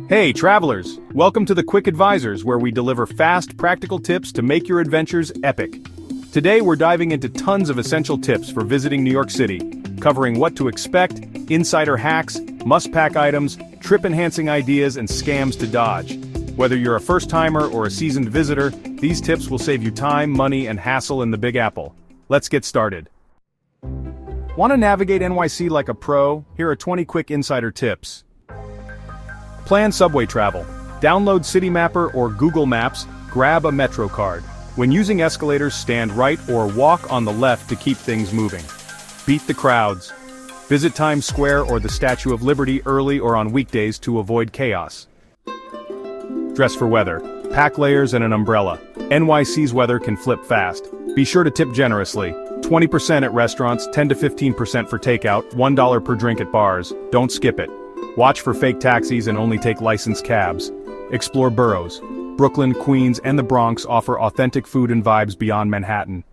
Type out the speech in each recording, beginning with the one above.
Hey travelers, welcome to the Quick Advisors, where we deliver fast, practical tips to make your adventures epic. Today we're diving into tons of essential tips for visiting New York City, covering what to expect, insider hacks, must-pack items, trip-enhancing ideas, and scams to dodge. Whether you're a first-timer or a seasoned visitor, these tips will save you time, money, and hassle in the Big Apple. Let's get started. Want to navigate NYC like a pro? Here are 20 quick insider tips. Plan subway travel. Download Citymapper or Google Maps, grab a Metro card. When using escalators, stand right or walk on the left to keep things moving. Beat the crowds. Visit Times Square or the Statue of Liberty early or on weekdays to avoid chaos. Dress for weather. Pack layers and an umbrella. NYC's weather can flip fast. Be sure to tip generously. 20% at restaurants, 10 to 15% for takeout, $1 per drink at bars. Don't skip it. Watch for fake taxis and only take licensed cabs. Explore boroughs. Brooklyn, Queens, and the Bronx offer authentic food and vibes beyond Manhattan.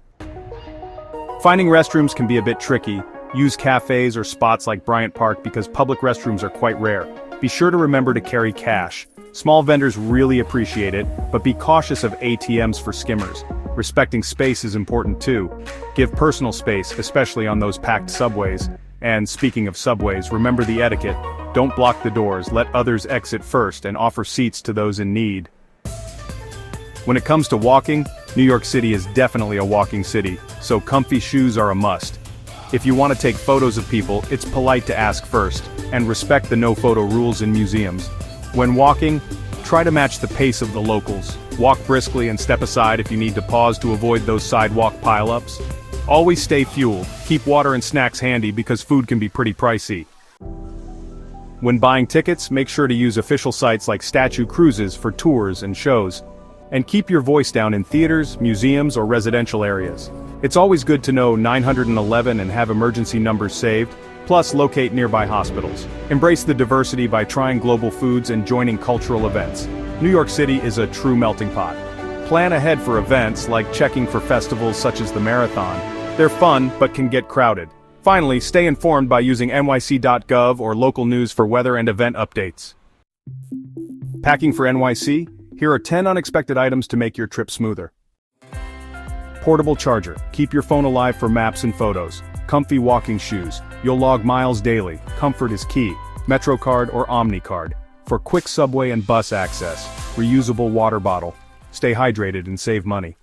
Finding restrooms can be a bit tricky. Use cafes or spots like Bryant Park because public restrooms are quite rare. Be sure to remember to carry cash. Small vendors really appreciate it, but be cautious of ATMs for skimmers. Respecting space is important too. Give personal space, especially on those packed subways. And speaking of subways, remember the etiquette. Don't block the doors, let others exit first, and offer seats to those in need. When it comes to walking, New York City is definitely a walking city, so comfy shoes are a must. If you want to take photos of people, it's polite to ask first, and respect the no-photo rules in museums. When walking, try to match the pace of the locals. Walk briskly and step aside if you need to pause to avoid those sidewalk pileups. Always stay fueled, keep water and snacks handy because food can be pretty pricey. When buying tickets, make sure to use official sites like Statue Cruises for tours and shows. And keep your voice down in theaters, museums, or residential areas. It's always good to know 911 and have emergency numbers saved, plus locate nearby hospitals. Embrace the diversity by trying global foods and joining cultural events. New York City is a true melting pot. Plan ahead for events like checking for festivals such as the Marathon. They're fun, but can get crowded. Finally, stay informed by using nyc.gov or local news for weather and event updates. Packing for NYC? Here are 10 unexpected items to make your trip smoother. Portable charger. Keep your phone alive for maps and photos. Comfy walking shoes. You'll log miles daily. Comfort is key. Metro card or Omni card. For quick subway and bus access. Reusable water bottle. Stay hydrated and save money.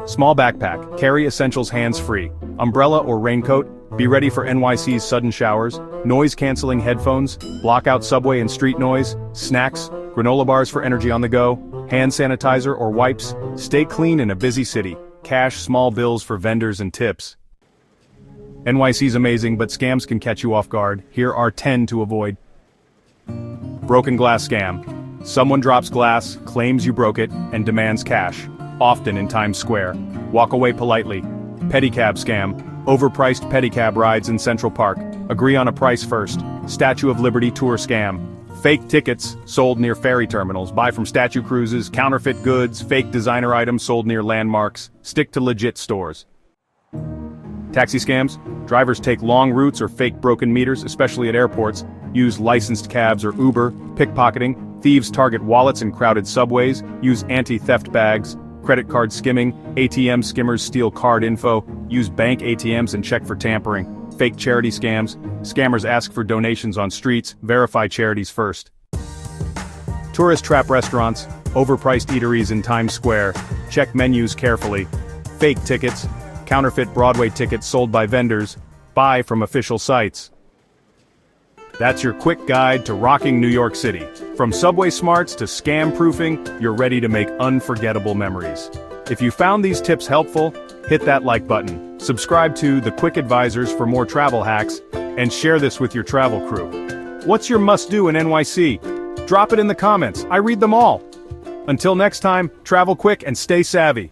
Small backpack. Carry essentials hands-free. Umbrella or raincoat. Be ready for NYC's sudden showers. Noise-canceling headphones. Block out subway and street noise. Snacks. Granola bars for energy on the go. Hand sanitizer or wipes. Stay clean in a busy city. Cash small bills for vendors and tips. NYC's amazing, but scams can catch you off guard. Here are 10 to avoid. Broken glass scam. Someone drops glass, claims you broke it, and demands cash. Often in Times Square. Walk away politely. Pedicab scam. Overpriced pedicab rides in Central Park. Agree on a price first. Statue of Liberty tour scam. Fake tickets sold near ferry terminals. Buy from Statue Cruises. Counterfeit goods. Fake designer items sold near landmarks. Stick to legit stores. Taxi scams. Drivers take long routes or fake broken meters, especially at airports. Use licensed cabs or Uber. Pickpocketing. Thieves target wallets in crowded subways. Use anti-theft bags. Credit card skimming. ATM skimmers steal card info. Use bank ATMs and check for tampering. Fake charity scams. Scammers ask for donations on streets. Verify charities first. Tourist trap restaurants. Overpriced eateries in Times Square. Check menus carefully. Fake tickets. Counterfeit Broadway tickets sold by vendors. Buy from official sites. That's your quick guide to rocking New York City. From subway smarts to scam proofing, you're ready to make unforgettable memories. If you found these tips helpful, hit that like button, subscribe to The Quick Advisors for more travel hacks, and share this with your travel crew. What's your must-do in NYC? Drop it in the comments, I read them all. Until next time, travel quick and stay savvy.